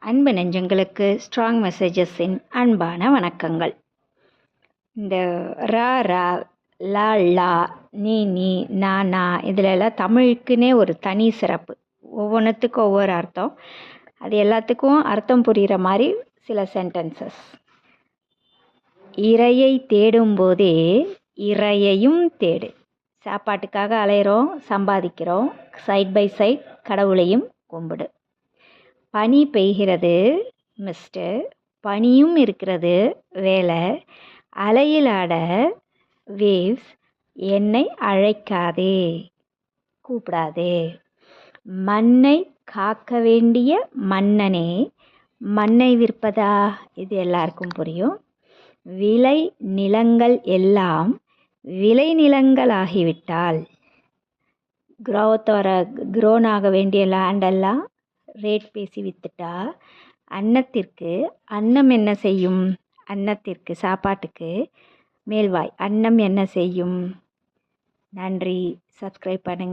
அன்பு நெஞ்சங்களுக்கு ஸ்ட்ராங் மெசேஜஸின் அன்பான வணக்கங்கள். இந்த ரா ரா, லா லா, நீ நீ, நா நா இதிலெல்லாம் தமிழுக்குன்னே ஒரு தனி சிறப்பு. ஒவ்வொன்றுத்துக்கும் ஒவ்வொரு அர்த்தம். அது எல்லாத்துக்கும் அர்த்தம் புரிகிற மாதிரி சில சென்டென்சஸ். இரையை தேடும்போதே இறையையும் தேடு. சாப்பாட்டுக்காக அலையிறோம், சம்பாதிக்கிறோம், சைட் பை சைட் கடவுளையும் கும்பிடு. பனி பெய்கிறது மிஸ்டர், பனியும் இருக்கிறது வேலை, அலையில் ஆட வேவ்ஸ், என்னை அழைக்காதே, கூப்பிடாதே. மண்ணை காக்க வேண்டிய மன்னனே, மண்ணை விற்பதா? இது எல்லாருக்கும் புரியும். விளை நிலங்கள் எல்லாம் விளை நிலங்களாகிவிட்டால், க்ரோன் ஆக வேண்டிய லேண்டெல்லாம் ரேட் பேசி விற்றுட்டா அன்னத்திற்கு அன்னம் என்ன செய்யும்? அன்னத்திற்கு சாப்பாட்டுக்கு மேல்வாய் அன்னம் என்ன செய்யும்? நன்றி. சப்ஸ்கிரைப் பண்ணுங்கள்.